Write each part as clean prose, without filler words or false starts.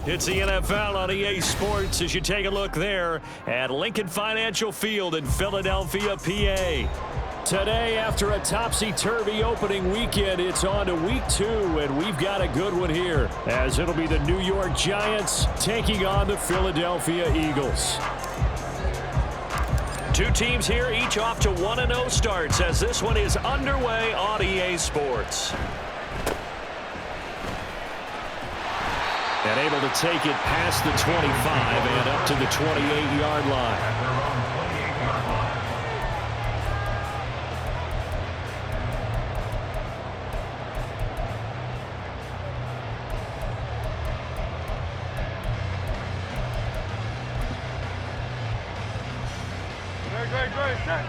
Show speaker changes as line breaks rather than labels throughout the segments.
It's the NFL on EA Sports as you take a look there at Lincoln Financial Field in Philadelphia, PA. Today, after a topsy-turvy opening weekend, it's on to week 2, and we've got a good one here, as it'll be the New York Giants taking on the Philadelphia Eagles. Two teams here, each off to 1-0 starts, as this one is underway on EA Sports. And able to take it past the 25 and up to the 28-yard line.
Great.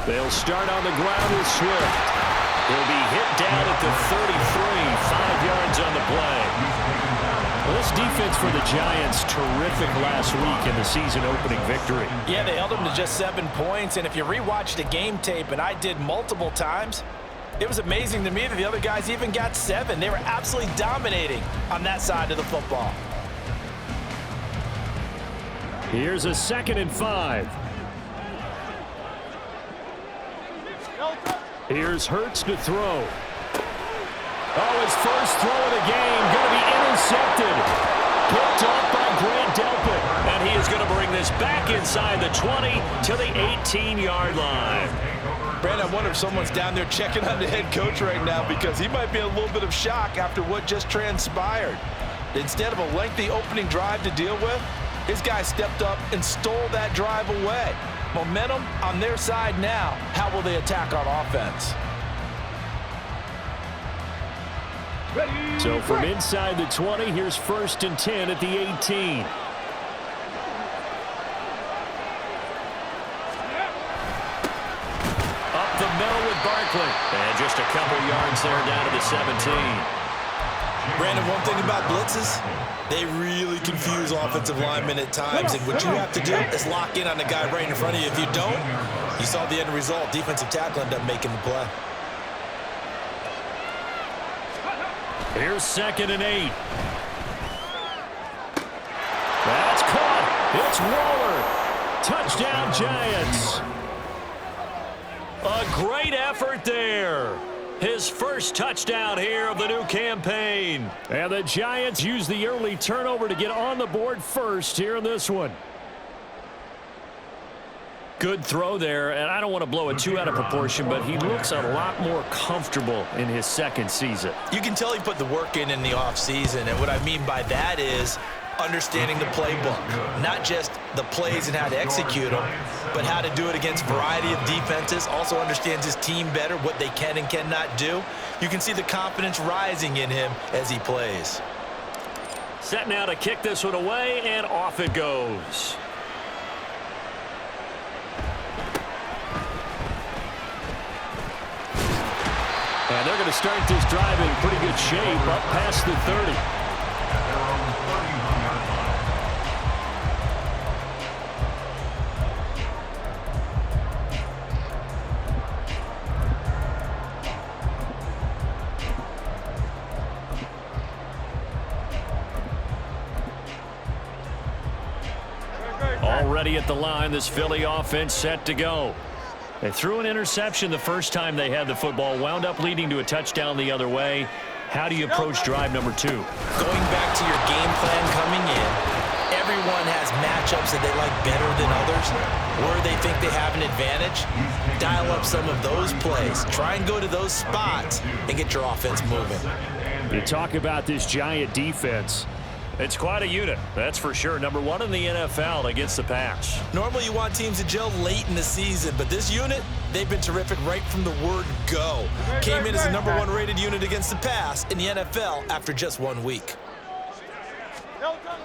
They'll start on the ground with Swift. He'll be hit down at the 33, 5 yards on the play. Well, this defense for the Giants, terrific last week in the season-opening victory.
Yeah, they held them to just 7 points, and if you rewatch the game tape, and I did multiple times, it was amazing to me that the other guys even got 7. They were absolutely dominating on that side of the football.
Here's a 2nd and 5. Here's Hurts to throw. Oh, his first throw of the game going to be intercepted. Picked off by Grant Delpit. And he is going to bring this back inside the 20 to the 18-yard line.
Brandon, I wonder if someone's down there checking on the head coach right now, because he might be in a little bit of shock after what just transpired. Instead of a lengthy opening drive to deal with, his guy stepped up and stole that drive away. Momentum on their side now. How will they attack on offense?
So from inside the 20, here's 1st and 10 at the 18. Up the middle with Barkley. And just a couple yards there down to the 17.
Brandon, one thing about blitzes, they really confuse offensive linemen at times, and what you have to do is lock in on the guy right in front of you. If you don't, you saw the end result. Defensive tackle ended up making the play.
Here's 2nd and 8. It's Waller. Touchdown, Giants. A great effort there. His first touchdown here of the new campaign. And the Giants use the early turnover to get on the board first here in this one. Good throw there, and I don't want to blow it too out of proportion, but he looks a lot more comfortable in his second season.
You can tell he put the work in the offseason, and what I mean by that is understanding the playbook. Not just the plays and how to execute them, but how to do it against a variety of defenses. Also understands his team better, what they can and cannot do. You can see the confidence rising in him as he plays.
Set now to kick this one away, and off it goes. And they're going to start this drive in pretty good shape up past the 30. Already at the line, this Philly offense set to go. They threw an interception the first time they had the football, wound up leading to a touchdown the other way. How do you approach drive number 2?
Going back to your game plan coming in, everyone has matchups that they like better than others, where they think they have an advantage. Dial up some of those plays. Try and go to those spots and get your offense moving.
You talk about this Giant defense. It's quite a unit, that's for sure. Number 1 in the NFL against the pass.
Normally you want teams to gel late in the season, but this unit, they've been terrific right from the word go. Came in as the number 1 rated unit against the pass in the NFL after just 1 week.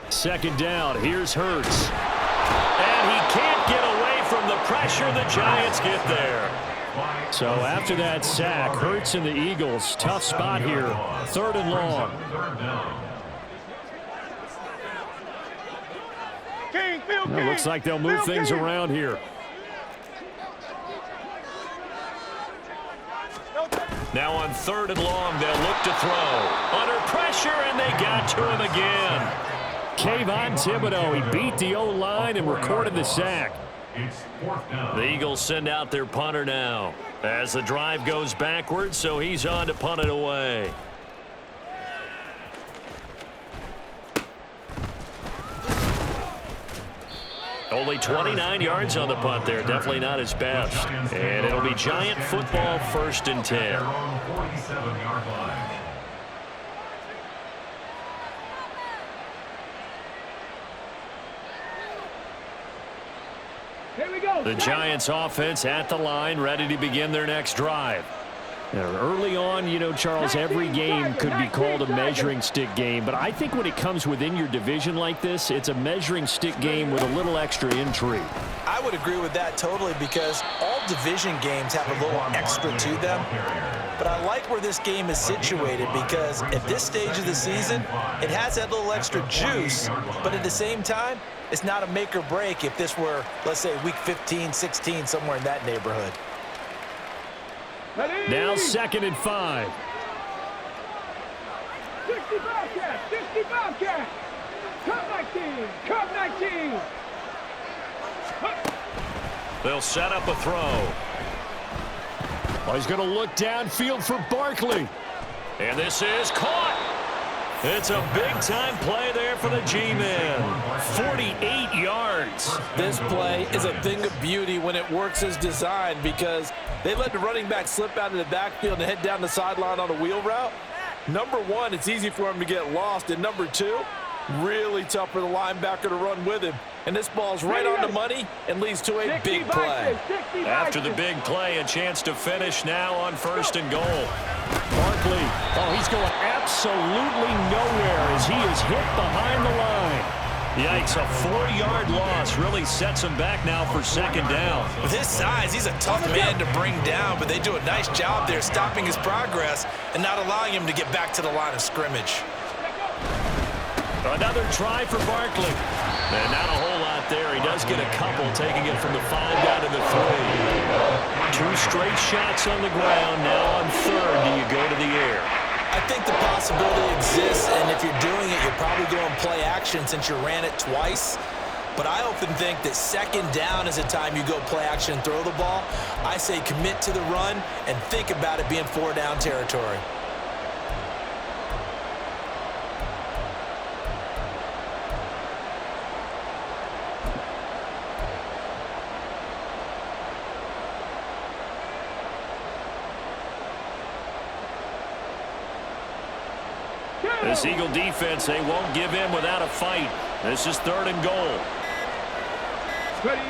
Second down, here's Hurts. And he can't get away from the pressure. The Giants get there. So after that sack, Hurts and the Eagles, tough spot here. 3rd and long. It looks like they'll move things around here. Now on 3rd and long, they'll look to throw. Under pressure, and they got to him again. Kayvon Thibodeau, he beat the O-line and recorded the sack. The Eagles send out their punter now as the drive goes backwards, so he's on to punt it away. Only 29 yards on the punt there. Definitely not his best. And it'll be Giant football, 1st and 10.
Here we go.
The Giants offense at the line, ready to begin their next drive. Now, early on, you know, Charles, every game could be called a measuring stick game, but I think when it comes within your division like this, it's a measuring stick game with a little extra intrigue.
I would agree with that totally because all division games have a little extra to them. But I like where this game is situated because at this stage of the season, it has that little extra juice, but at the same time, it's not a make or break if this were, let's say, week 15, 16, somewhere in that neighborhood.
Now 2nd and 5.
60 Bobcat, 60 Bobcat. Come 19, come 19.
They'll set up a throw. Oh, he's going to look downfield for Barkley. And this is caught. It's a big-time play there for the G-Men. 48 yards.
This play is a thing of beauty when it works as designed because they let the running back slip out of the backfield and head down the sideline on a wheel route. Number 1, it's easy for him to get lost. And number 2, really tough for the linebacker to run with him. And this ball's right on the money and leads to a big play.
After the big play, a chance to finish now on 1st and goal. Barkley, oh, he's going absolutely nowhere as he is hit behind the line. Yikes, a 4-yard loss really sets him back now for 2nd down.
With his size, he's a tough man to bring down, but they do a nice job there stopping his progress and not allowing him to get back to the line of scrimmage.
Another try for Barkley. And not a whole lot there. He does get a couple, taking it from the 5 down to the 3. 2 straight shots on the ground. Now on 3rd, do you go to the air?
I think the possibility exists, and if you're doing it, you're probably going play action since you ran it twice.
But I often think that second down is a time you go play action and throw the ball. I say commit to the run and think about it being 4-down territory.
This Eagle defense, they won't give in without a fight. This is 3rd and goal.
Ready.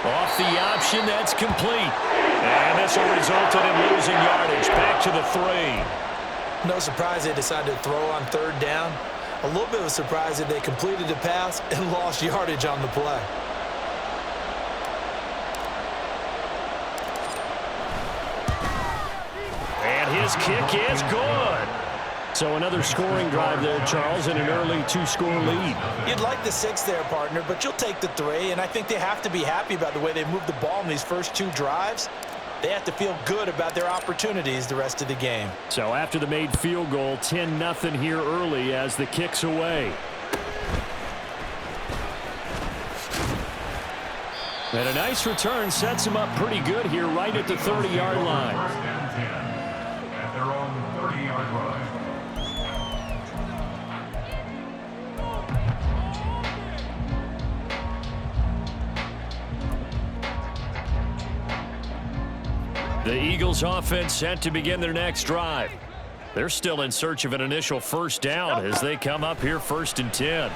Off the option, that's complete. And this will result in losing yardage. Back to the 3.
No surprise they decided to throw on 3rd down. A little bit of a surprise that they completed the pass and lost yardage on the play.
And his kick is good. So another scoring drive there, Charles, and an early 2-score lead.
You'd like the 6 there, partner, but you'll take the 3, and I think they have to be happy about the way they moved the ball in these first 2 drives. They have to feel good about their opportunities the rest of the game.
So after the made field goal, 10-0 here early as the kick's away. And a nice return sets him up pretty good here right at the 30-yard line.
At their own 30-yard line.
The Eagles offense set to begin their next drive. They're still in search of an initial first down as they come up here 1st and 10.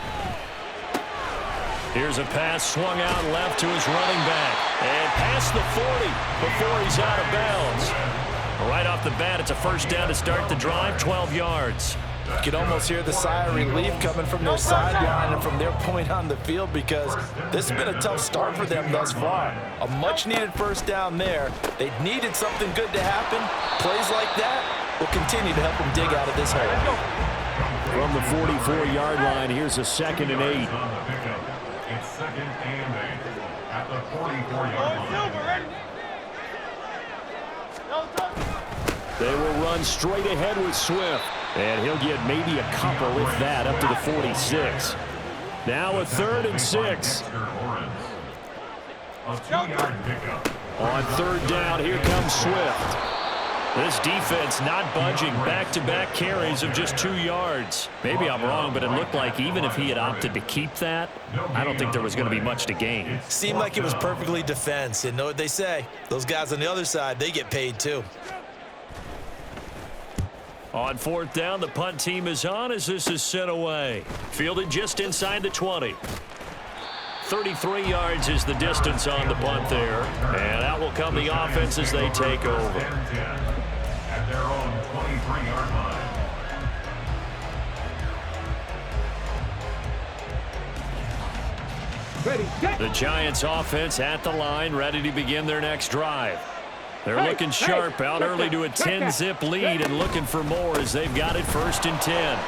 Here's a pass swung out left to his running back. And past the 40 before he's out of bounds. Right off the bat, it's a first down to start the drive, 12 yards.
You can almost hear the sigh of relief coming from their sideline and from their point on the field because this has been a tough start for them thus far. A much-needed first down there. They needed something good to happen. Plays like that will continue to help them dig out of this hole.
From the 44-yard line, here's a 2nd and 8.
It's 2nd and 8 at the 44-yard line.
They will run straight ahead with Swift. And he'll get maybe a couple, if that, up to the 46. Now a 3rd and 6.
A 2-yard pickup.
On 3rd down, here comes Swift. This defense not budging. Back-to-back carries of just 2 yards. Maybe I'm wrong, but it looked like even if he had opted to keep that, I don't think there was going to be much to gain.
Seemed like it was perfectly defense. And know what they say? Those guys on the other side, they get paid too.
On 4th down, the punt team is on as this is sent away. Fielded just inside the 20. 33 yards is the distance on the punt there. And out will come the offense as they take over.
At their own 23-yard line.
Ready, set.
The Giants offense at the line, ready to begin their next drive. They're looking sharp out early to a 10-zip lead and looking for more as they've got it 1st and 10.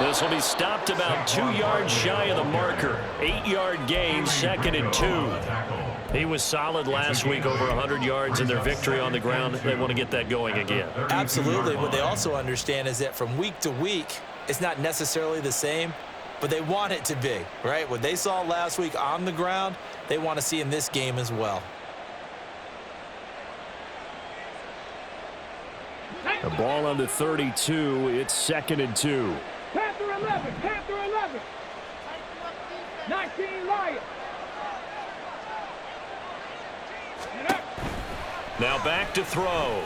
This will be stopped about 2 yards shy of the marker. 8-yard gain, 2nd and 2. He was solid last week, over 100 yards in their victory on the ground. They want to get that going again.
Absolutely. What they also understand is that from week to week, it's not necessarily the same, but they want it to be, right? What they saw last week on the ground, they want to see in this game as well.
The ball on the 32. It's 2nd and 2.
Panther 11, Panther 11. 19 Lions.
Now back to throw.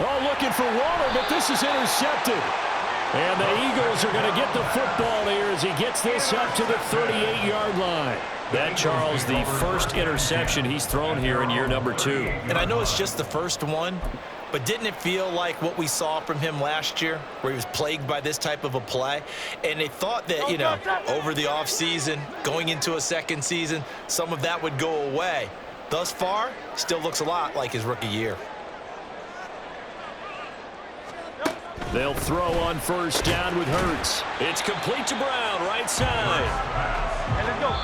Oh, looking for Waller, but this is intercepted. And the Eagles are going to get the football here as he gets this up to the 38-yard line. That, Charles, the first interception he's thrown here in year number 2.
And I know it's just the first one, but didn't it feel like what we saw from him last year, where he was plagued by this type of a play? And they thought that, you know, over the offseason, going into a second season, some of that would go away. Thus far, still looks a lot like his rookie year.
They'll throw on first down with Hurts. It's complete to Brown, right side.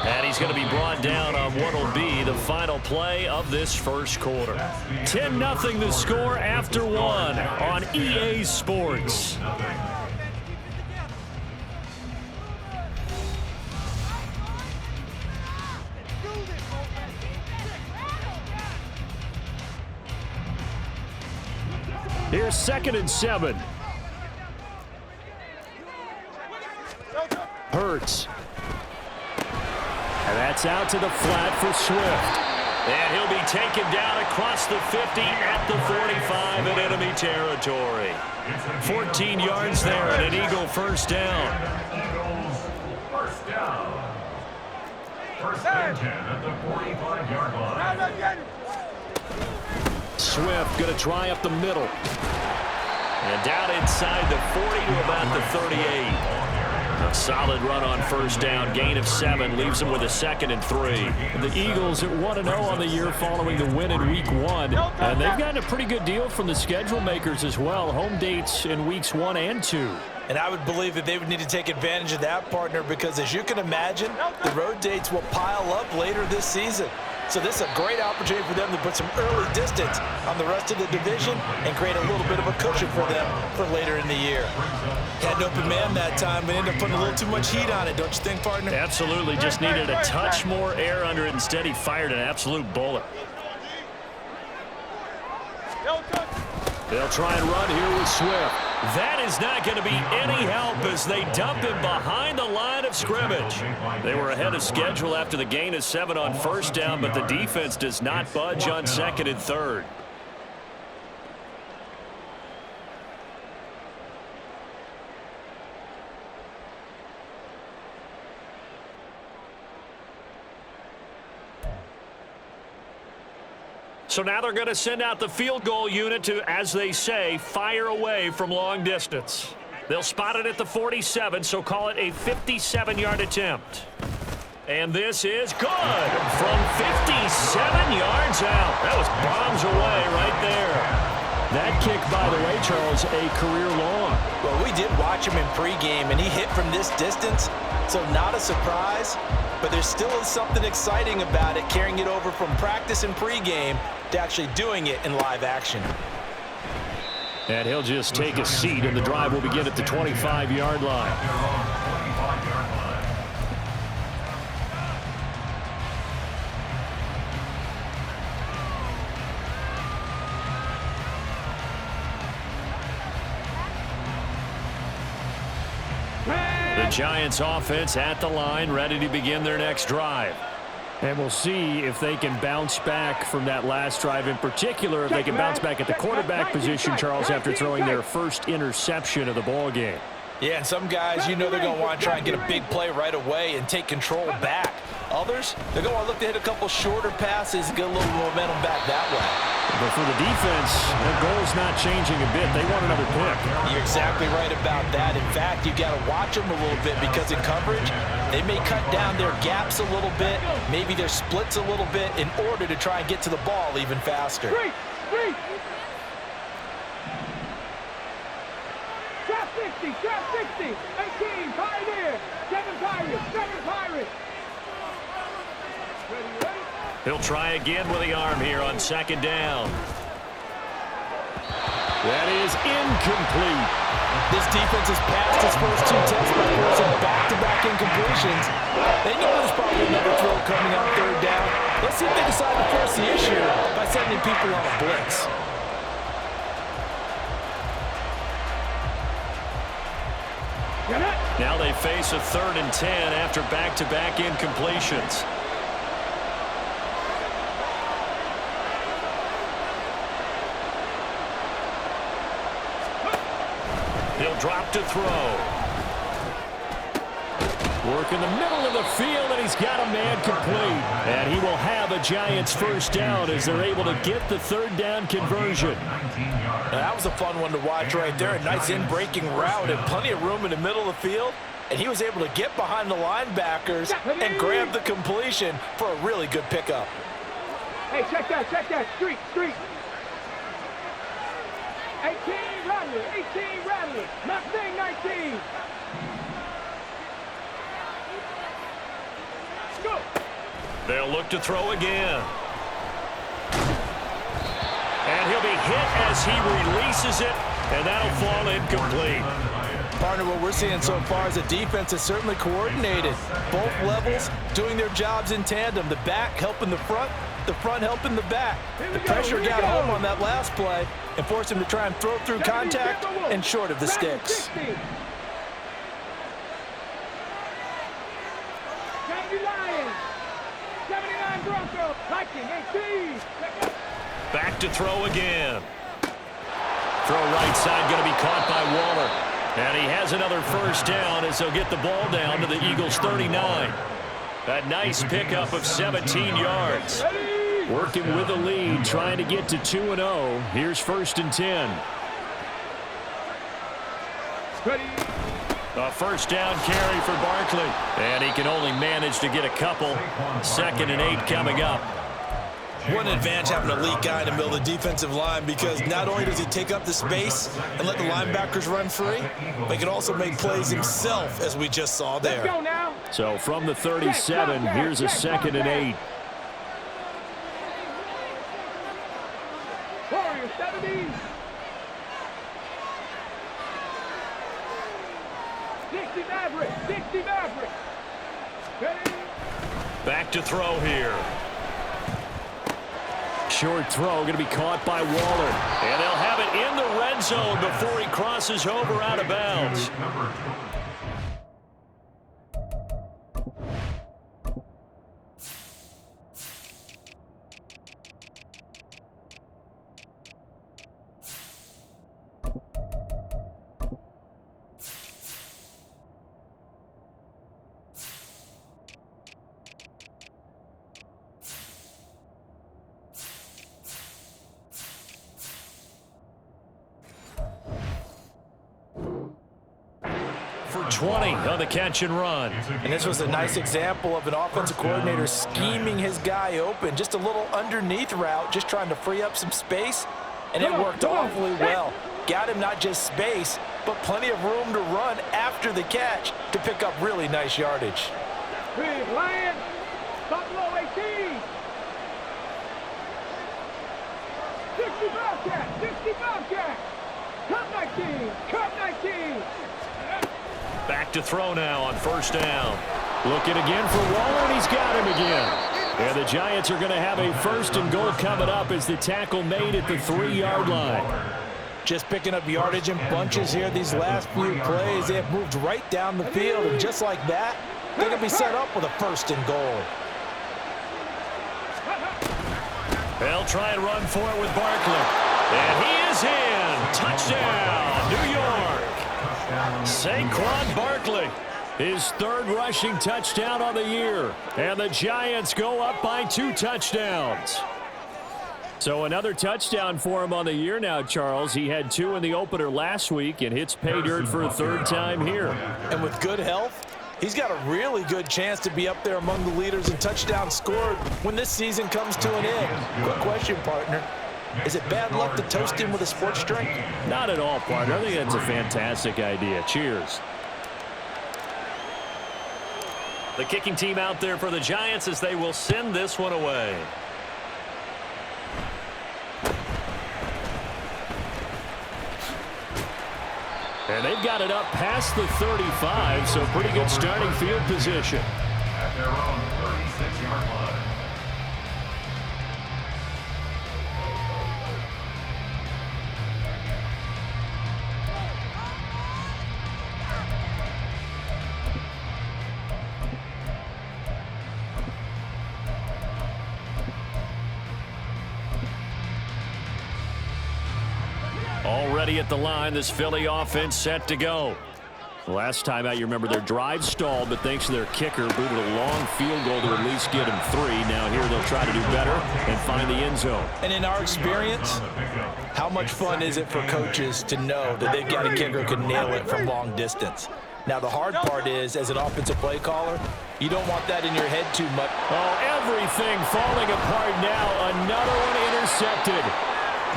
And he's going to be brought down on what will be the final play of this first quarter. 10-0 the score after one on EA Sports. Here's 2nd and 7. Hurts. And that's out to the flat for Swift. And he'll be taken down across the 50 at the 45 in enemy territory. 14 yards there and an Eagle first down.
Eagles first down. First and 10 at the 45-yard line.
Swift going to try up the middle. And down inside the 40 to about the 38. A solid run on first down. Gain of 7 leaves them with a 2nd and 3. The Eagles at 1-0 on the year following the win in Week 1. And they've gotten a pretty good deal from the schedule makers as well. Home dates in Weeks 1 and 2.
And I would believe that they would need to take advantage of that, partner, because as you can imagine, the road dates will pile up later this season. So this is a great opportunity for them to put some early distance on the rest of the division and create a little bit of a cushion for them for later in the year. Had an open man that time, but ended up putting a little too much heat on it, don't you think, partner?
Absolutely. Just needed a touch more air under it. Instead, he fired an absolute bullet. They'll try and run here with Swift. That is not going to be any help as they dump him behind the line of scrimmage. They were ahead of schedule after the gain of 7 on first down, but the defense does not budge on 2nd and 3rd. So now they're going to send out the field goal unit to, as they say, fire away from long distance. They'll spot it at the 47, so call it a 57-yard attempt. And this is good from 57 yards out. That was bombs away right there. That kick, by the way, Charles, a career long.
Well, we did watch him in pregame, and he hit from this distance, so not a surprise. But there still is something exciting about it, carrying it over from practice and pregame to actually doing it in live action.
And he'll just take a seat, and the drive will begin at the 25-yard line. The Giants offense at the line, ready to begin their next drive. And we'll see if they can bounce back from that last drive, in particular, if they can bounce back at the quarterback position, Charles, after throwing their first interception of the ball game.
Yeah, and some guys, you know they're going to want to try and get a big play right away and take control back. Others, they're going to want to look to hit a couple shorter passes and get a little momentum back that way.
But for the defense, their goal's not changing a bit. They want another pick.
You're exactly right about that. In fact, you've got to watch them a little bit because in coverage, they may cut down their gaps a little bit, maybe their splits a little bit in order to try and get to the ball even faster.
Trap 60, trap 60, 18, Pioneer, 7 Pirates, 7 Pirates. Ready?
He'll try again with the arm here on 2nd down. That is incomplete.
This defense has passed its first 2 tests by forcing back-to-back incompletions. They know there's probably another throw coming on 3rd down. Let's see if they decide to force the issue by sending people on a blitz.
Now they face a 3rd and 10 after back-to-back incompletions. He'll drop to throw. Work in the middle of the field, and he's got a man complete. And he will have a Giants first down as they're able to get the 3rd down conversion.
That was a fun one to watch right there. A nice in-breaking route and plenty of room in the middle of the field. And he was able to get behind the linebackers and grab the completion for a really good pickup.
Hey, check that, street. 18 Rattler, Mustang 19. Go.
They'll look to throw again. And he'll be hit as he releases it, and that'll fall incomplete.
Partner, what we're seeing so far is the defense is certainly coordinated. Both levels doing their jobs in tandem. The back helping the front, The front helping the back. The pressure got home on that last play and forced him to try and throw through contact and short of the sticks.
70 Lions. 79 Broncos. Viking 18.
Back to throw again. Throw right side going to be caught by Waller. And he has another first down as they'll get the ball down to the Eagles' 39. A nice pickup of 17 yards. Working with the lead, trying to get to 2-0. Here's 1st and 10. A first down carry for Barkley. And he can only manage to get a couple. 2nd and 8 coming up.
What an advantage having an elite guy in the middle of the defensive line, because not only does he take up the space and let the linebackers run free, but he can also make plays himself, as we just saw there.
Let's go now.
So from the 37, here's a 2nd and 8.
Warriors 70. 60 Maverick. 60 Maverick. Ready?
Back to throw here. Short throw going to be caught by Waller. And they'll have it in the red zone before he crosses over out of bounds. For 20 on the catch and run.
And this was a nice example of an offensive coordinator scheming his guy open. Just a little underneath route, just trying to free up some space, and it worked awfully well. Got him not just space, but plenty of room to run after the catch to pick up really nice yardage.
Big Lions. Buffalo 18. 60 Bobcats. 60 Bobcats. Cup 19. Cup 19.
Back to throw now on 1st down. Looking again for Waller, and he's got him again. And the Giants are going to have a 1st and goal coming up as the tackle made at the 3-yard line.
Just picking up yardage in bunches here these last few plays. They have moved right down the field, and just like that, they're going to be set up with a 1st and goal.
They'll try and run for it with Barkley. And he is in. Touchdown, New York. Saquon Barkley, his 3rd rushing touchdown on the year. And the Giants go up by 2 touchdowns. So another touchdown for him on the year now, Charles. He had 2 in the opener last week and hits pay dirt for a 3rd time here.
And with good health, he's got a really good chance to be up there among the leaders in touchdowns scored when this season comes to an end. Quick question, partner. Is it bad luck to toast him with a sports drink?
Not at all, partner. I think that's a fantastic idea. Cheers. The kicking team out there for the Giants as they will send this one away. And they've got it up past the 35, so pretty good starting field position.
At their own 36-yard line.
Already at the line, this Philly offense set to go. Last time out, you remember their drive stalled, but thanks to their kicker, booted a long field goal to at least get him 3. Now here they'll try to do better and find the end zone.
And in our experience, how much fun is it for coaches to know that they've got a kicker who can nail it from long distance? Now the hard part is, as an offensive play caller, you don't want that in your head too much.
Oh, everything falling apart now. Another one intercepted.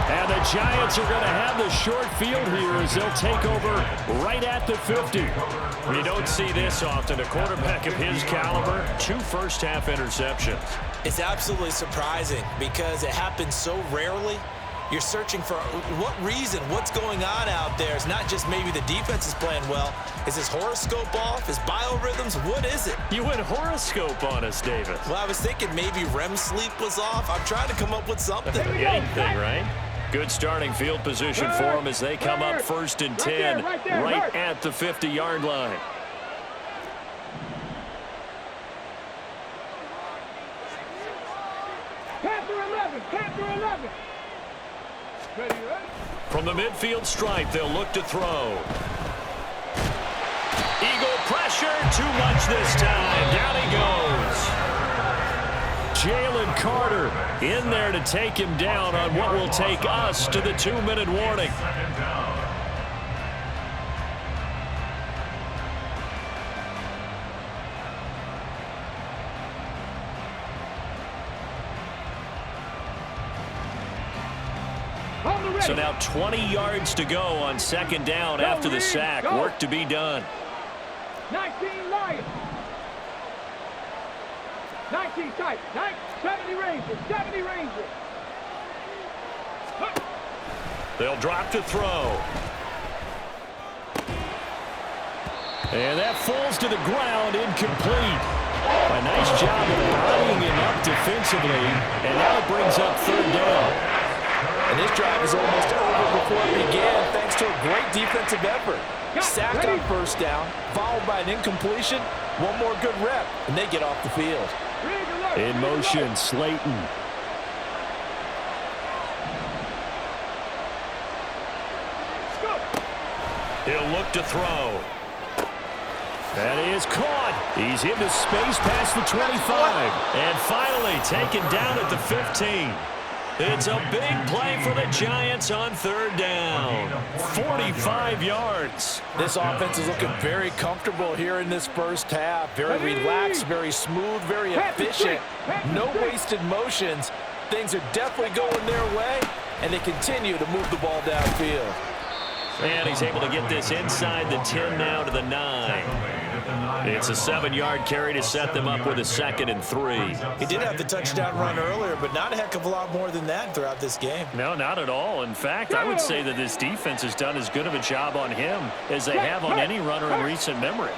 And the Giants are going to have the short field here as they'll take over right at the 50. You don't see this often. A quarterback of his caliber, 2 first-half interceptions.
It's absolutely surprising because it happens so rarely. You're searching for what reason, what's going on out there. It's not just maybe the defense is playing well. Is his horoscope off? His biorhythms? What is it?
You went horoscope on us, Davis.
Well, I was thinking maybe REM sleep was off. I'm trying to come up with something.
Anything, right? Good starting field position for them as they come up 1st and 10, right at the 50-yard line.
Panther 11, Panther 11. Ready, ready?
From the midfield stripe, they'll look to throw. Eagle pressure, too much this time. Down he goes. Jalen Carter in there to take him down on what will take us to the 2-minute warning. So now 20 yards to go on 2nd down after the sack. Work to be done.
19 Lions. 19 tight. 70 Rangers. 70 Rangers.
They'll drop to throw. And that falls to the ground, incomplete. A nice job of bodying him up defensively. And now it brings up 3rd down.
And this drive is almost over before it began thanks to a great defensive effort. Sack on 1st down, followed by an incompletion. One more good rep, and they get off the field.
In motion, Slayton. He'll look to throw. That is caught. He's into space past the 25. And finally taken down at the 15. It's a big play for the Giants on 3rd down. 45 yards.
This offense is looking very comfortable here in this 1st half. Very relaxed, very smooth, very efficient. No wasted motions. Things are definitely going their way, and they continue to move the ball downfield.
And he's able to get this inside the 10 now to the 9. It's a 7-yard carry to set them up with a 2nd and 3.
He did have the touchdown run earlier, but not a heck of a lot more than that throughout this game.
No, not at all. In fact, I would say that this defense has done as good of a job on him as they have on any runner in recent memory.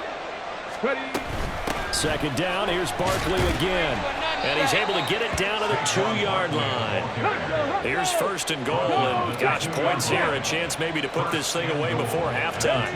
2nd down, here's Barkley again. And he's able to get it down to the 2-yard line. Here's 1st and goal, and gosh, points here. A chance maybe to put this thing away before halftime.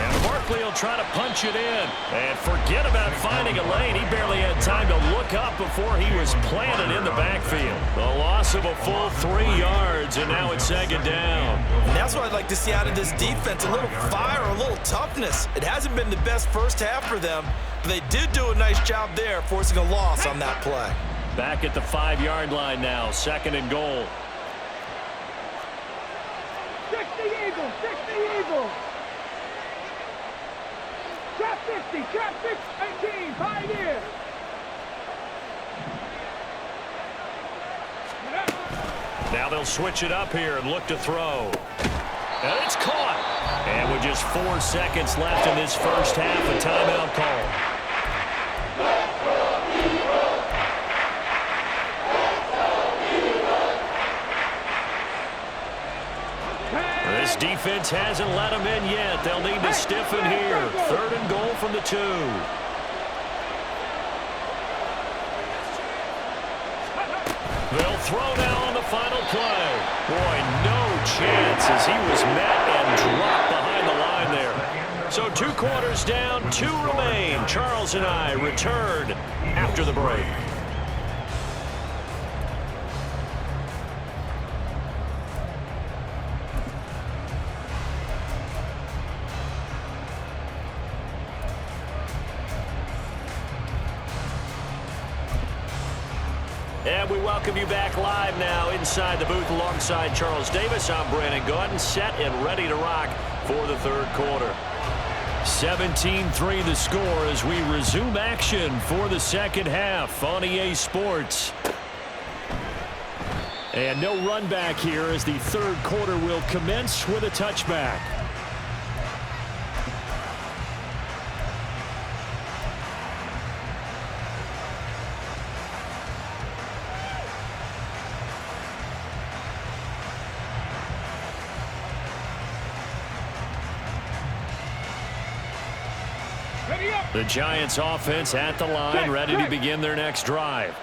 And Barkley will try to punch it in. And forget about finding a lane. He barely had time to look up before he was planted in the backfield. A loss of a full 3 yards, and now it's 2nd down.
And that's what I'd like to see out of this defense, a little fire, a little toughness. It hasn't been the best 1st half for them, but they did do a nice job there, forcing a loss on that play.
Back at the 5-yard line now, 2nd and goal.
60 Eagles, 60 Eagles. Trap 50, trap 18, Pioneer.
Now they'll switch it up here and look to throw. And it's caught. And with just 4 seconds left in this 1st half, a timeout call. This defense hasn't let them in yet. They'll need to stiffen here. 3rd and goal from the 2. They'll throw now on the final play. Boy, no chance as he was met and dropped behind the line there. So 2 quarters down, 2 remain. Charles and I return after the break. And we welcome you back live now inside the booth alongside Charles Davis. I'm Brandon Gordon, set and ready to rock for the 3rd quarter. 17-3 the score as we resume action for the 2nd half on EA Sports. And no run back here as the 3rd quarter will commence with a touchback. The Giants offense at the line, ready to begin their next drive.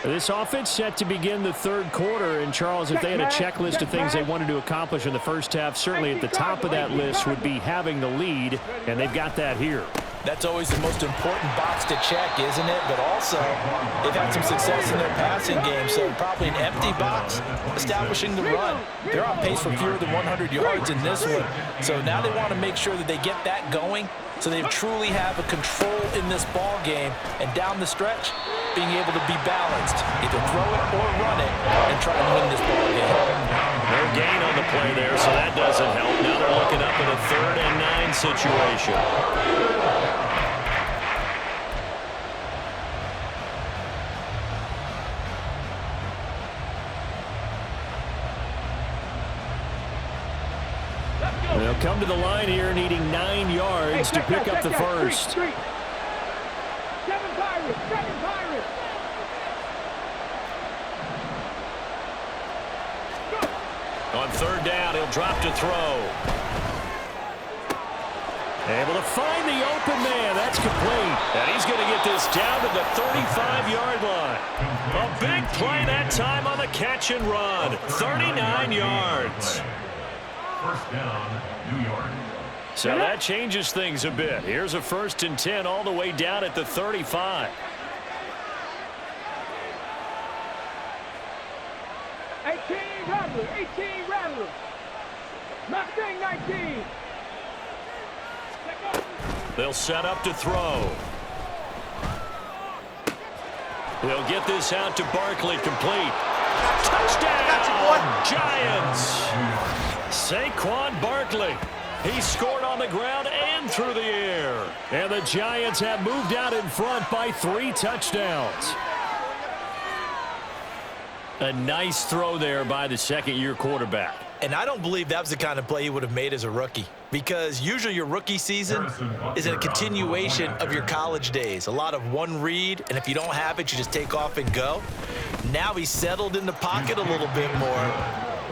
This offense set to begin the third quarter, and Charles, if they had a checklist of things they wanted to accomplish in the first half, certainly at the top of that list would be having the lead, and they've got that here.
That's always the most important box to check, isn't it? But also, they've had some success in their passing game, so probably an empty box establishing the run. They're on pace for fewer than 100 yards in this one, so now they want to make sure that they get that going so they truly have a control in this ball game, and down the stretch, being able to be balanced, either throw it or run it, and try to win this ball game.
No gain on the play there, so that doesn't help. Now they're looking up at a 3rd and 9 situation. They'll come to the line here needing 9 yards to pick up the first.
7 Pirates, 7 Pirates.
On 3rd down, he'll drop to throw. Able to find the open man. That's complete. And he's going to get this down to the 35-yard line. A big play that time on the catch and run. 39 yards.
First down, New York.
So that changes things a bit. Here's a 1st and 10 all the way down at the 35.
18 Rattlers, 18 Rattlers. Mustang 19.
They'll set up to throw. They'll get this out to Barkley, complete. Touchdown, Giants! Saquon Barkley. He scored on the ground and through the air. And the Giants have moved out in front by 3 touchdowns. A nice throw there by the second-year quarterback.
And I don't believe that was the kind of play he would have made as a rookie, because usually your rookie season is a continuation of your college days. A lot of one read, and if you don't have it, you just take off and go. Now he's settled in the pocket a little bit more,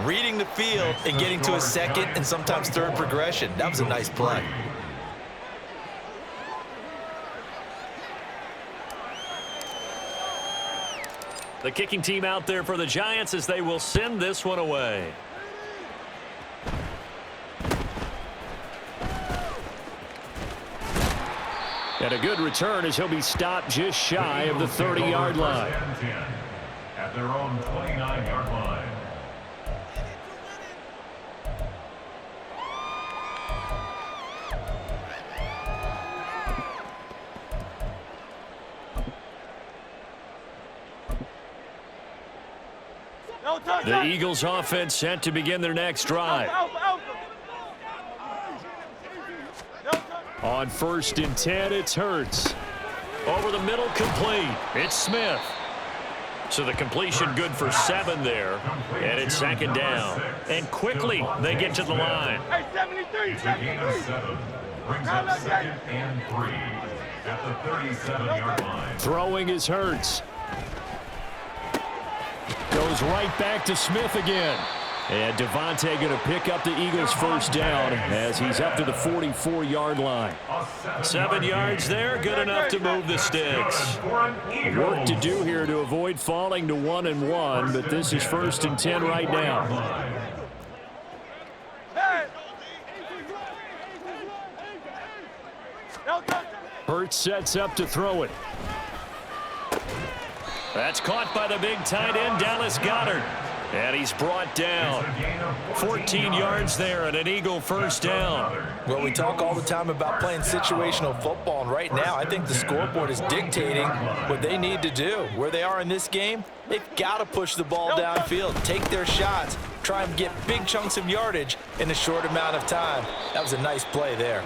reading the field and getting to his second and sometimes third progression. That was a nice play.
The kicking team out there for the Giants as they will send this one away. And a good return as he'll be stopped just shy of the 30-yard line.
At their own 29-yard line.
The Eagles offense set to begin their next drive. On 1st and 10, it's Hurts. Over the middle, complete. It's Smith. So the completion good for 7 there. And it's 2nd down. And quickly, they get to the line.
Hey, 73,
It's a gain of 7. Brings up 2nd and 3 at the 37-yard line.
Throwing is Hurts. Goes right back to Smith again. And Devontae going to pick up the Eagles' first down as he's up to the 44-yard line. 7 yards there, good enough to move the sticks. Work to do here to avoid falling to 1-1, but this is 1st and 10 right now. Hurts sets up to throw it. That's caught by the big tight end, Dallas Goedert. And he's brought down. 14 yards there and an Eagle first down.
Well, we talk all the time about playing situational football, and right now I think the scoreboard is dictating what they need to do. Where they are in this game, they've got to push the ball downfield, take their shots, try and get big chunks of yardage in a short amount of time. That was a nice play there.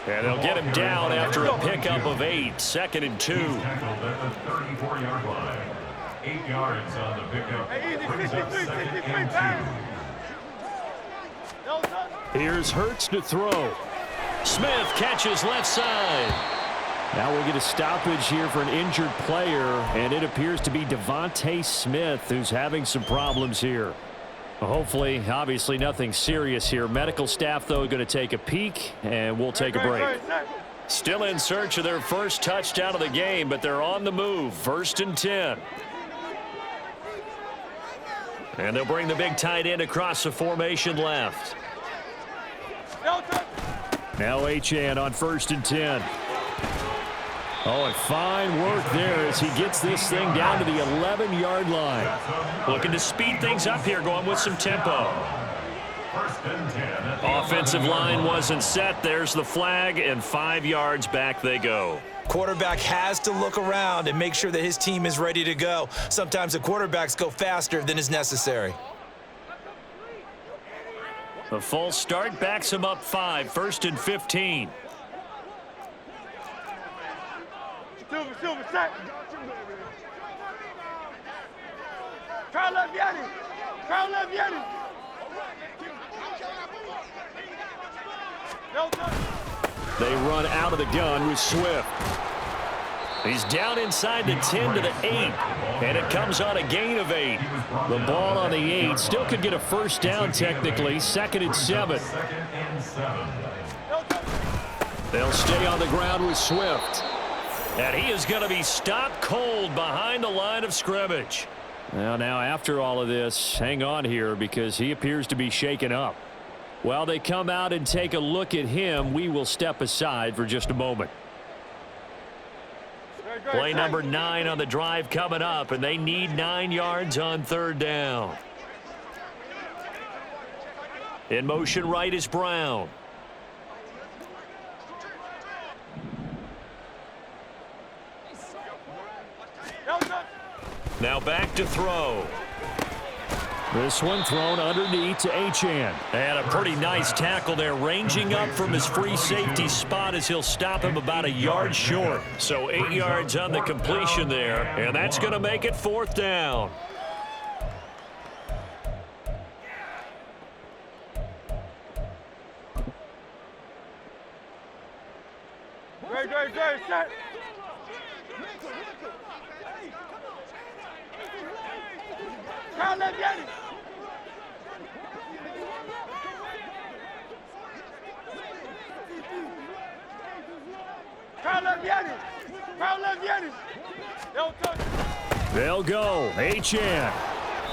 And they'll get him down after a pickup of 8, 2nd and 2.
Tackled at the 34-yard line. 8 yards on the pickup. Brings up 2nd and 2.
Here's Hurts to throw. Smith catches left side. Now we'll get a stoppage here for an injured player, and it appears to be Devontae Smith who's having some problems here. Hopefully, obviously nothing serious here. Medical staff, though, going to take a peek, and we'll take a break. Still in search of their first touchdown of the game, but they're on the move. 1st and 10. And they'll bring the big tight end across the formation left. Now Achane on 1st and 10. Oh, and fine work there as he gets this thing down to the 11-yard line. Looking to speed things up here, going with some tempo. Offensive line wasn't set. There's the flag, and 5 yards back they go.
Quarterback has to look around and make sure that his team is ready to go. Sometimes the quarterbacks go faster than is necessary.
The false start backs him up 5. 1st and 15.
Silver, set. Try left, Yanni. Try left, Yanni.
They run out of the gun with Swift. He's down inside the 10 to the 8, and it comes on a gain of 8. The ball on the 8 still could get a first down technically. 2nd and 7. They'll stay on the ground with Swift. And he is going to be stopped cold behind the line of scrimmage. Now after all of this, hang on here because he appears to be shaken up. While they come out and take a look at him, we will step aside for just a moment. Play number 9 on the drive coming up, and they need 9 yards on 3rd down. In motion right is Brown. Now back to throw. This one thrown underneath to Achane. And a pretty nice tackle there, ranging up from his free safety spot as he'll stop him about a yard short. So 8 yards on the completion there, and that's going to make it 4th down.
Great, set. Try left, Yanni.
They'll go. Achane.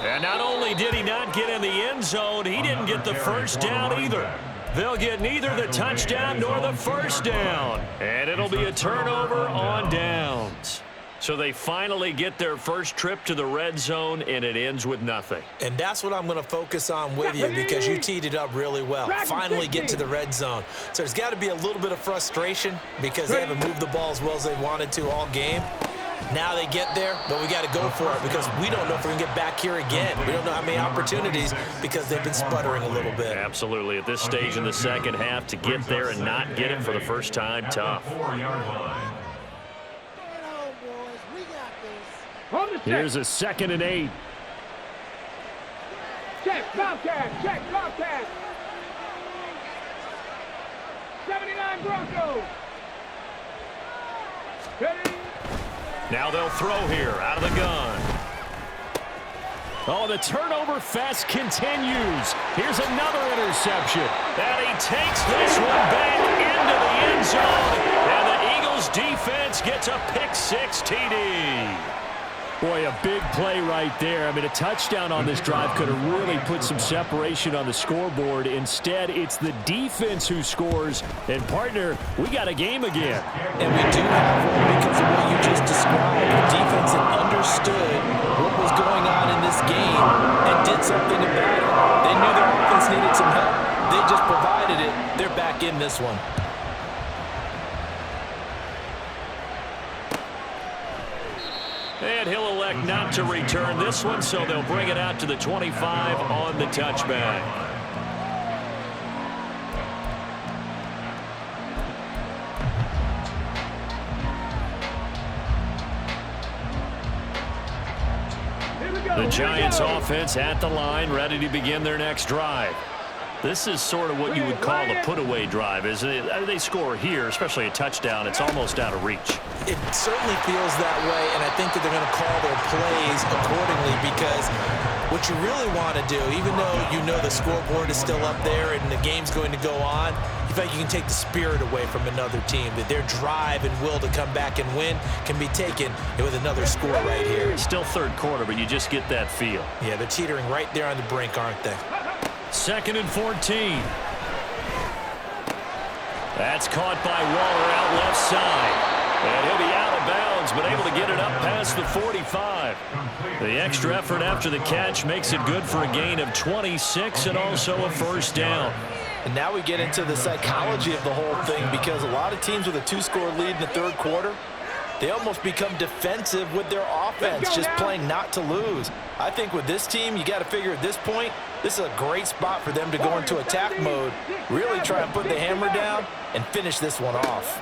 And not only did he not get in the end zone, he didn't get the first down either. They'll get neither the touchdown nor the first down. And it'll be a turnover on downs. So they finally get their first trip to the red zone, and it ends with nothing.
And that's what I'm going to focus on with you because you teed it up really well. Finally get to the red zone. So there's got to be a little bit of frustration because they haven't moved the ball as well as they wanted to all game. Now they get there, but we got to go for it because we don't know if we're going to get back here again. We don't know how many opportunities because they've been sputtering a little bit.
Absolutely. At this stage in the second half, to get there and not get it for the first time, tough. Here's a 2nd and 8.
Check, Bobcat, check, Bobcat. 79 Broncos. Ready?
Now they'll throw here out of the gun. Oh, the turnover fest continues. Here's another interception. And he takes this one back into the end zone. And the Eagles defense gets a pick-6 TD. Boy, a big play right there. I mean, a touchdown on this drive could have really put some separation on the scoreboard. Instead, it's the defense who scores. And, partner, we got a game again.
And we do have one because of what you just described. The defense had understood what was going on in this game and did something about it. They knew their offense needed some help. They just provided it. They're back in this one.
And he'll elect not to return this one, so they'll bring it out to the 25 on the touchback. The Giants offense at the line, ready to begin their next drive. This is sort of what you would call a put-away drive, isn't it? They score here, especially a touchdown. It's almost out of reach.
It certainly feels that way, and I think that they're going to call their plays accordingly because
What you really want to do, even though you know the scoreboard is still up there and the game's going to go on, you feel like you can take the spirit away from another team, that their drive and will to come back and win can be taken with another score right here.
Still third quarter, but you just get that feel.
Yeah, they're teetering right there on the brink, aren't they?
2nd and 14. That's caught by Waller out left side. And he'll be out of bounds, but able to get it up past the 45. The extra effort after the catch makes it good for a gain of 26 and also a first down.
And now we get into the psychology of the whole thing, because a lot of teams with a 2-score lead in the third quarter, they almost become defensive with their offense, just playing not to lose. I think with this team, you got to figure at this point, this is a great spot for them to go into attack mode, really try and put the hammer down and finish this one off.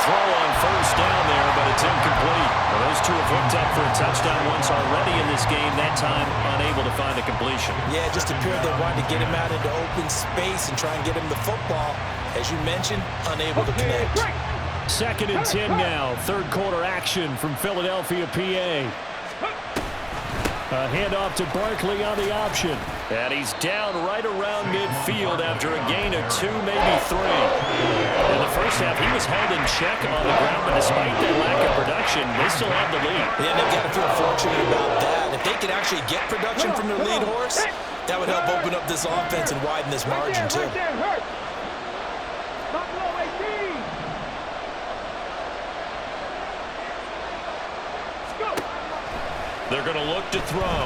Throw on first down there, but it's incomplete. Well, those two have hooked up for a touchdown once already in this game, that time unable to find a completion.
Yeah, it just appeared they wanted to get him out into open space and try and get him the football. As you mentioned, unable to connect.
2nd and 10 now. Third quarter action from Philadelphia, PA. A handoff to Barkley on the option. And he's down right around midfield after a gain of 2, maybe 3. In the first half, he was held in check on the ground, but despite that lack of production, they still have the lead.
Yeah, they've got to feel fortunate about that. If they could actually get production from their lead horse, that would help open up this offense and widen this margin, too.
They're going to look to throw.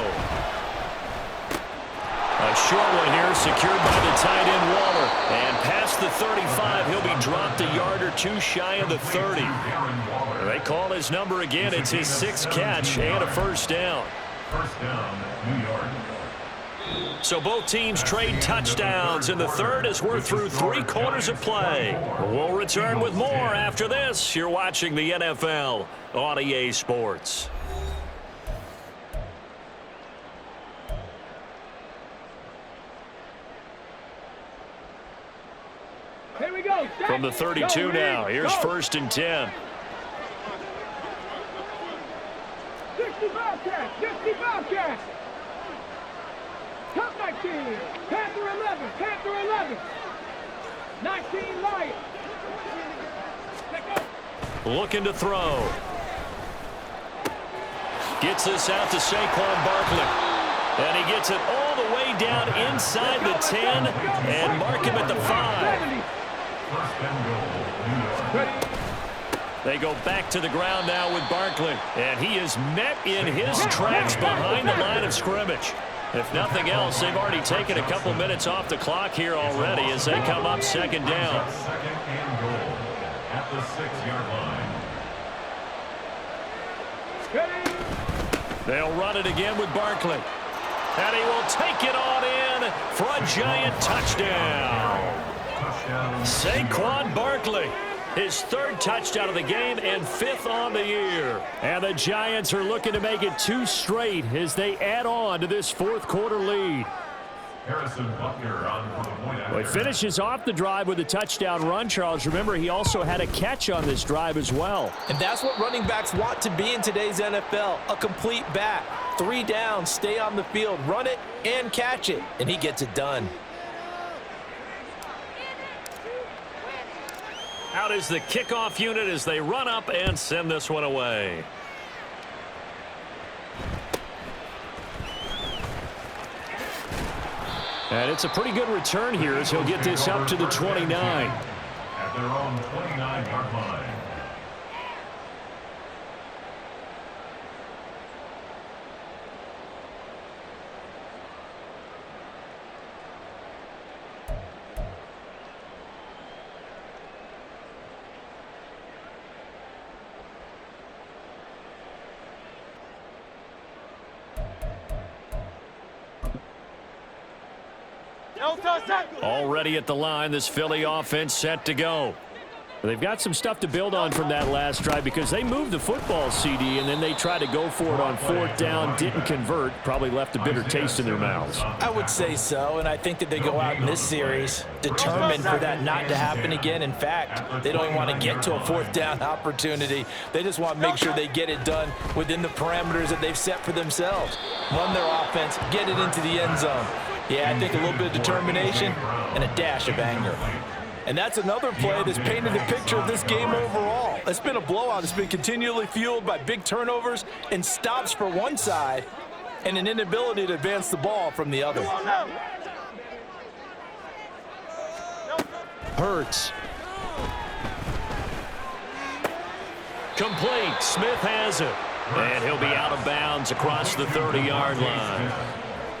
A short one here, secured by the tight end Waller. And past the 35, he'll be dropped a yard or two shy of the 30. They call his number again. It's his 6th catch and a first down.
First down, New York.
So both teams trade touchdowns in the third as we're through 3 quarters of play. We'll return with more after this. You're watching the NFL on EA Sports.
Here we go.
From the 32 now, here's 1st and 10.
60 Bobcats, 60 Bobcats. Top 19, Panther 11, Panther 11. 19 Lions.
Looking to throw. Gets this out to Saquon Barkley. And he gets it all the way down inside the 10 and mark him at the 5.
First and goal, New York.
They go back to the ground now with Barkley. And he is met in his tracks behind the line of scrimmage. If nothing else, they've already taken a couple minutes off the clock here already as they come up 2nd down.
Second and goal at the 6-yard line.
They'll run it again with Barkley. And he will take it on in for a giant touchdown. Saquon Barkley, his 3rd touchdown of the game and 5th on the year. And the Giants are looking to make it 2 straight as they add on to this 4th quarter lead.
Harrison Buckner on for the point.
Well, he finishes off the drive with a touchdown run, Charles. Remember, he also had a catch on this drive as well.
And that's what running backs want to be in today's NFL, a complete back. 3 down, stay on the field, run it and catch it, and he gets it done.
Out is the kickoff unit as they run up and send this one away. And it's a pretty good return here as he'll get this up to the 29.
At their own 29-yard line.
Already at the line, this Philly offense set to go. They've got some stuff to build on from that last drive because they moved the football, CD, and then they tried to go for it on 4th down, didn't convert, probably left a bitter taste in their mouths.
I would say so, and I think that they go out in this series determined for that not to happen again. In fact, they don't even want to get to a 4th down opportunity. They just want to make sure they get it done within the parameters that they've set for themselves. Run their offense, get it into the end zone. Yeah, I think a little bit of determination and a dash of anger. And that's another play that's painted the picture of this game overall. It's been a blowout. It's been continually fueled by big turnovers and stops for one side and an inability to advance the ball from the other.
Hurts. Complete. Smith has it. And he'll be out of bounds across the 30-yard line.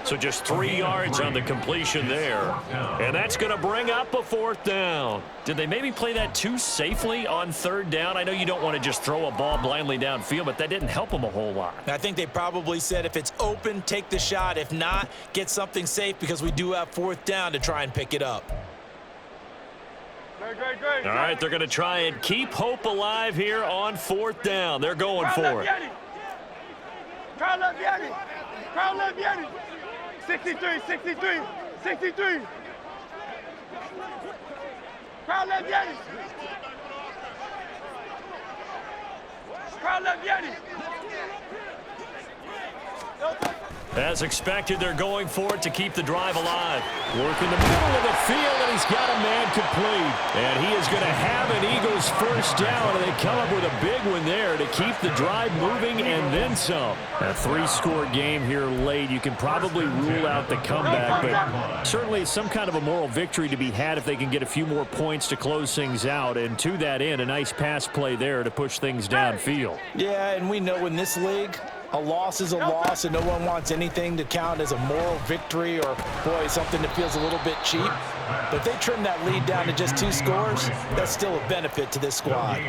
So just 3 yards on the completion there. And that's going to bring up a 4th down. Did they maybe play that too safely on 3rd down? I know you don't want to just throw a ball blindly downfield, but that didn't help them a whole lot.
I think they probably said if it's open, take the shot. If not, get something safe because we do have 4th down to try and pick it up.
All right, they're going to try and keep hope alive here on 4th down. They're going for it.
63, 63, 63. Crowd left Yeti. Crowd left Yeti.
As expected, they're going for it to keep the drive alive. Working the middle of the field, and he's got a man complete. And he is going to have an Eagles 1st down, and they come up with a big one there to keep the drive moving and then some. A 3-score game here late. You can probably rule out the comeback, but certainly some kind of a moral victory to be had if they can get a few more points to close things out. And to that end, a nice pass play there to push things downfield.
Yeah, and we know in this league, a loss is a loss, and no one wants anything to count as a moral victory or, boy, something that feels a little bit cheap. But if they trim that lead down to just 2 scores, that's still a benefit to this squad.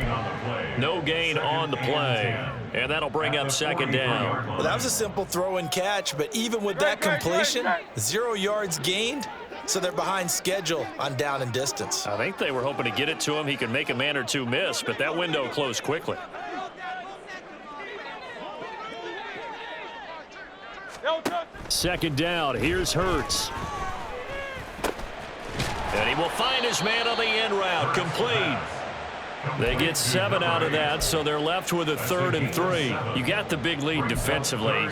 No gain on the play, and that'll bring up 2nd down.
Well, that was a simple throw and catch, but even with that completion, 0 yards gained, so they're behind schedule on down and distance.
I think they were hoping to get it to him. He could make a man or two miss, but that window closed quickly. 2nd down. Here's Hurts. And he will find his man on the end route. Complete. They get 7 out of that, so they're left with a 3rd and 3. You got the big lead defensively.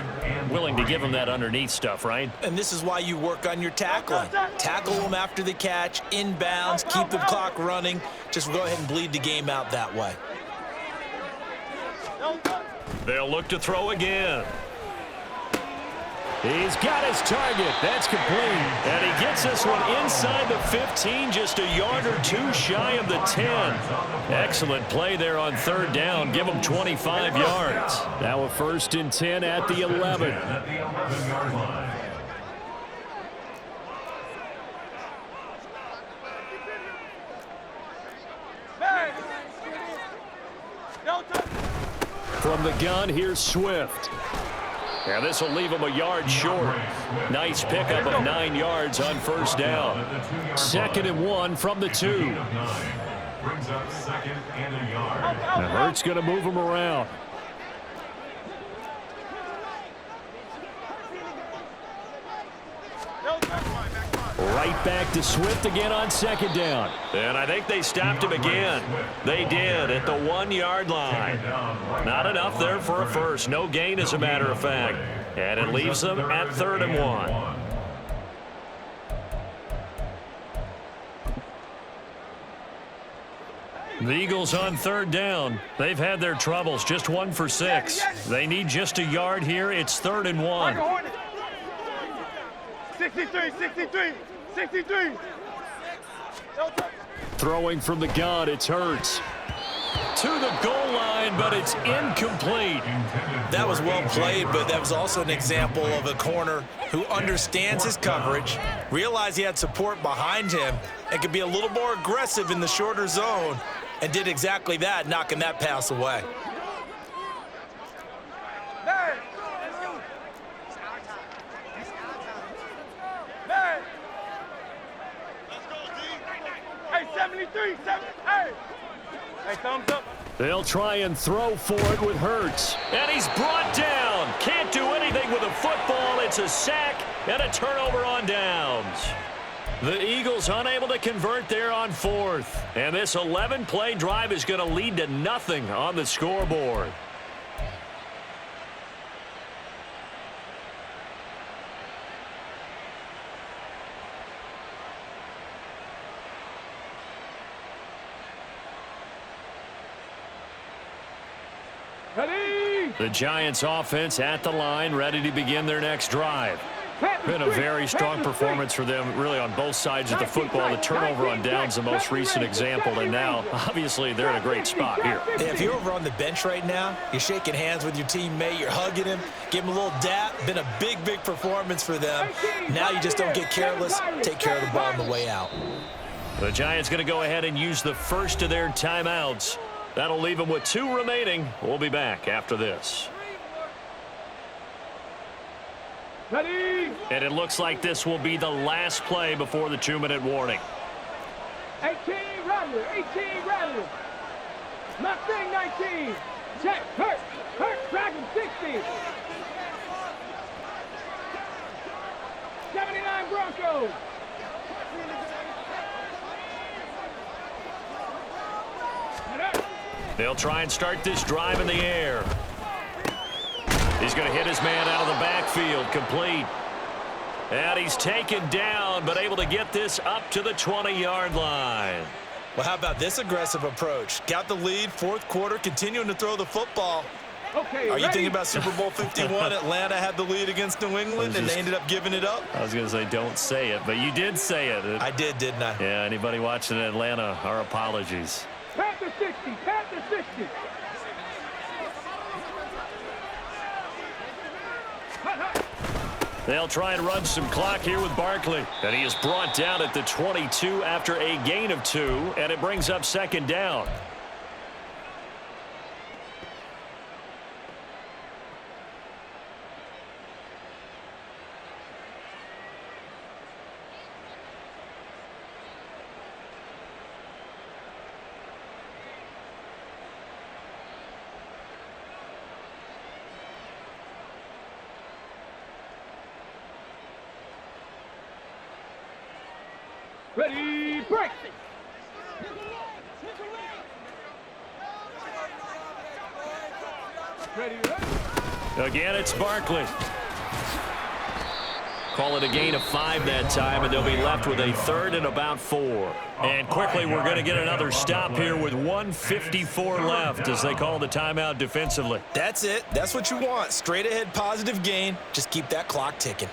Willing to give them that underneath stuff, right?
And this is why you work on your tackling. Tackle them after the catch, inbounds, keep the clock running. Just go ahead and bleed the game out that way.
They'll look to throw again. He's got his target. That's complete. And he gets this one inside the 15, just a yard or 2 shy of the 10. Excellent play there on 3rd down. Give him 25 yards. Now a 1st and 10 at the 11.
At the 11-yard line.
From the gun, here's Swift. Yeah, this will leave him a yard short. Nice pickup of 9 yards on 1st down. 2nd and 1 from the 2.
Brings up 2nd and a yard.
And Hurts going to move him around. Right back to Swift again on 2nd down. And I think they stopped him again. They did at the 1-yard line. Not enough there for a first. No gain, as a matter of fact. And it leaves them at 3rd and 1. The Eagles on 3rd down. They've had their troubles. Just 1 for 6. They need just a yard here. It's 3rd and 1.
63, 63, 63.
Throwing from the gun, it's Hurts. To the goal line, but it's incomplete.
That was well played, but that was also an example of a corner who understands his coverage, realized he had support behind him, and could be a little more aggressive in the shorter zone, and did exactly that, knocking that pass away.
Hey, 73, 7, hey,
They'll try and throw for it with Hurts. And he's brought down. Can't do anything with a football. It's a sack and a turnover on downs. The Eagles unable to convert there on fourth. And this 11-play drive is going to lead to nothing on the scoreboard. The Giants offense at the line, ready to begin their next drive. Been a very strong performance for them, really, on both sides of the football. The turnover on downs, the most recent example, and now, obviously, they're in a great spot here.
Yeah, if you're over on the bench right now, you're shaking hands with your teammate, you're hugging him, give him a little dap. Been a big, big performance for them. Now you just don't get careless. Take care of the ball on the way out.
The Giants going to go ahead and use the first of their timeouts. That'll leave them with 2 remaining. We'll be back after this.
Ready.
And it looks like this will be the last play before the 2-minute warning.
18 Rattler, 18 Rattler. Mustang 19. Check, Hurt, Dragon 60. 79 Broncos.
They'll try and start this drive in the air. He's going to hit his man out of the backfield, complete. And he's taken down, but able to get this up to the 20-yard line.
Well, how about this aggressive approach? Got the lead, fourth quarter, continuing to throw the football.
Okay,
Are you thinking about Super Bowl 51? Atlanta had the lead against New England, and they ended up giving it up?
I was going to say don't say it, but you did say it.
I did, didn't I?
Yeah, anybody watching Atlanta, our apologies.
Panther 60, Panther 60.
They'll try and run some clock here with Barkley. And he is brought down at the 22 after a gain of 2, and it brings up second down.
Ready, break. Ready.
Again, it's Barkley. Call it a gain of 5 that time, and they'll be left with a 3rd and about 4. And quickly, we're going to get another stop here with 1:54 left as they call the timeout defensively.
That's it. That's what you want. Straight ahead, positive gain. Just keep that clock ticking.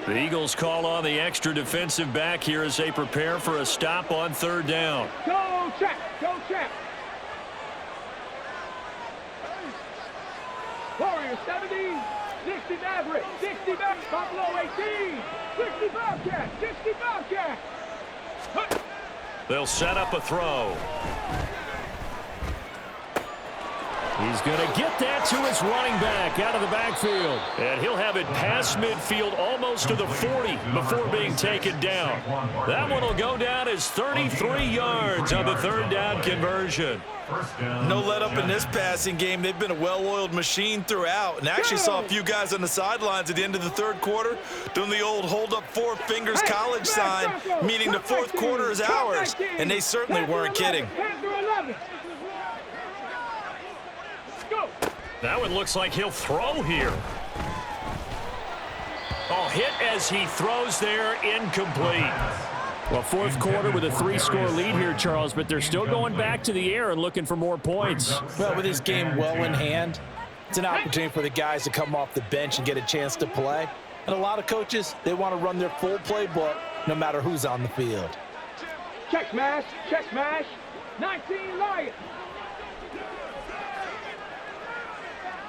The Eagles call on the extra defensive back here as they prepare for a stop on 3rd down.
Go check, go check. Warriors 70, 60 Maverick, 60 Maverick, Buffalo 18, 60 Bobcat, 60 Bobcat.
They'll set up a throw. He's going to get that to his running back out of the backfield. And he'll have it past midfield almost to the 40 before being taken down. That one will go down as 33 yards on the 3rd down conversion.
No let up in this passing game. They've been a well-oiled machine throughout. And actually saw a few guys on the sidelines at the end of the 3rd quarter doing the old hold up 4 fingers college sign, meaning the 4th quarter is ours. And they certainly weren't kidding.
That one looks like he'll throw here. Oh, hit as he throws there, incomplete. Well, 4th quarter with a 3-score lead here, Charles, but they're still going back to the air and looking for more points.
Well, with this game well in hand, it's an opportunity for the guys to come off the bench and get a chance to play. And a lot of coaches, they want to run their full playbook no matter who's on the field.
Check smash, 19 Lions.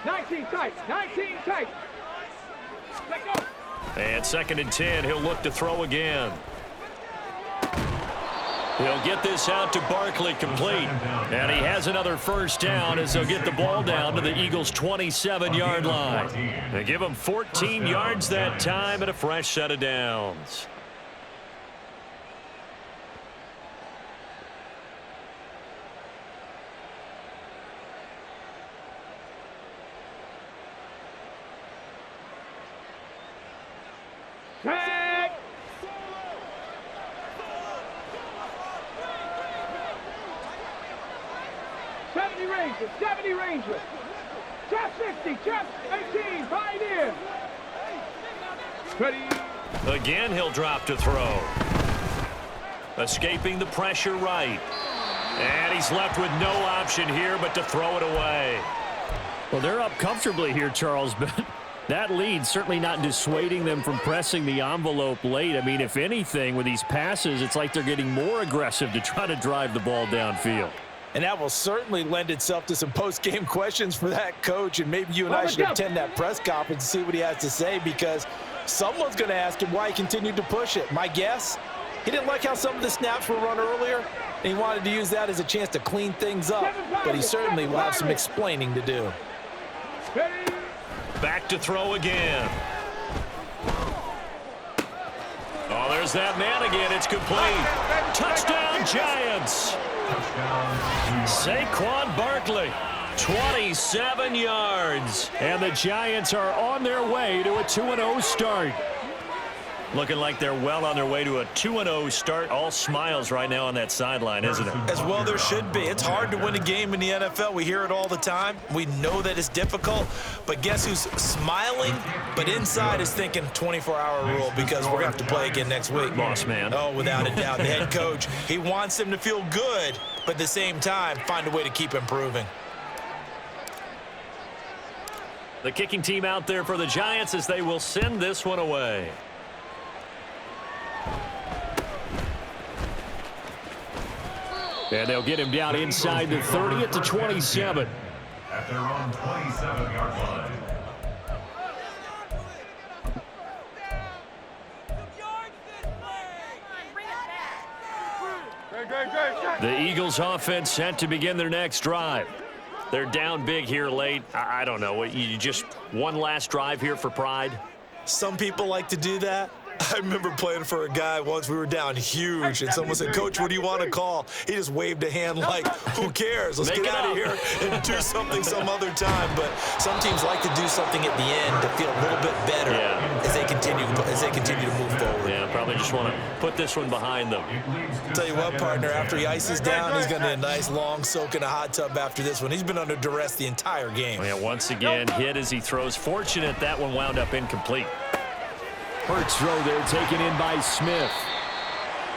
19 tight, 19 tight. Let go.
And 2nd and 10, he'll look to throw again. He'll get this out to Barkley complete. And he has another first down as they'll get the ball down to the Eagles' 27-yard line. They give him 14 yards that time and a fresh set of downs.
Tag! 70 Rangers, 70 Rangers. Chap 60, chap 18, find in. Ready.
Again, he'll drop to throw. Escaping the pressure right. And he's left with no option here but to throw it away.
Well, they're up comfortably here, Charles, but that lead certainly not dissuading them from pressing the envelope late. I mean, if anything, with these passes, it's like they're getting more aggressive to try to drive the ball downfield.
And that will certainly lend itself to some post-game questions for that coach, and maybe you and I should attend that press conference and see what he has to say, because someone's going to ask him why he continued to push it. My guess, he didn't like how some of the snaps were run earlier, and he wanted to use that as a chance to clean things up, but he certainly will have some explaining to do.
Back to throw again. Oh, there's that man again. It's complete. Touchdown, Giants. Saquon Barkley, 27 yards. And the Giants are on their way to a 2-0 start. Looking like they're well on their way to a 2-0 start. All smiles right now on that sideline, isn't it?
As well there should be. It's hard to win a game in the NFL. We hear it all the time. We know that it's difficult. But guess who's smiling, but inside is thinking 24-hour rule, because we're going to have to play again next week.
Boss man.
Oh, without a doubt. The head coach, he wants them to feel good, but at the same time, find a way to keep improving.
The kicking team out there for the Giants as they will send this one away. And they'll get him down inside the 30 at the 27.
At their own 27-yard line.
The Eagles offense set to begin their next drive. They're down big here late. I don't know. You just one last drive here for pride?
Some people like to do that. I remember playing for a guy once. We were down huge, and someone said, "Coach, what do you want to call?" He just waved a hand like, who cares? Let's get out of here and do something some other time. But some teams like to do something at the end to feel a little bit better as they continue to move forward.
Yeah, probably just want to put this one behind them.
Tell you what, partner, after he ices down, he's going to need a nice long soak in a hot tub after this one. He's been under duress the entire game.
Yeah, once again, hit as he throws. Fortunate that one wound up incomplete. Hurts throw there taken in by Smith.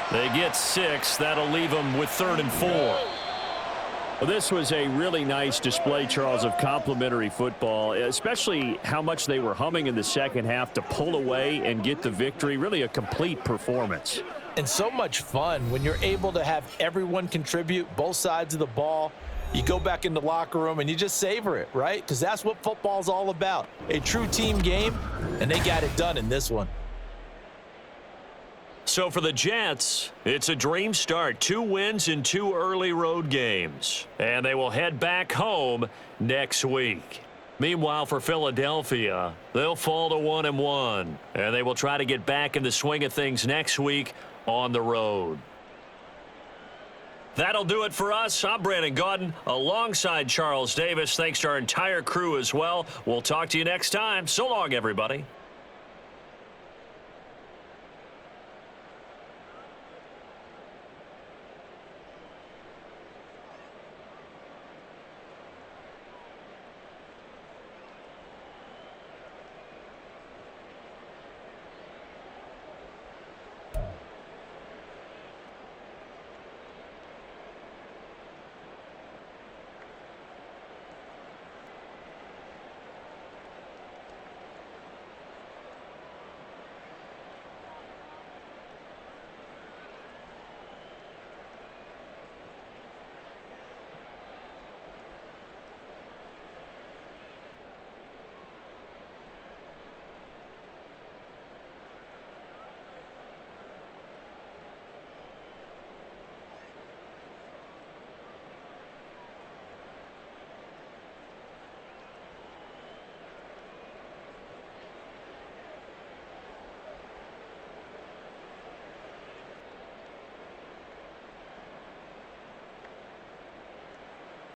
They get 6. That'll leave them with 3rd and 4.
Well, this was a really nice display, Charles, of complimentary football, especially how much they were humming in the second half to pull away and get the victory. Really a complete performance.
And so much fun when you're able to have everyone contribute, both sides of the ball. You go back in the locker room and you just savor it, right? Because that's what football's all about. A true team game, and they got it done in this one.
So for the Jets, it's a dream start. 2 wins in 2 early road games. And they will head back home next week. Meanwhile, for Philadelphia, they'll fall to 1-1. And they will try to get back in the swing of things next week on the road. That'll do it for us. I'm Brandon Gaudin alongside Charles Davis. Thanks to our entire crew as well. We'll talk to you next time. So long, everybody.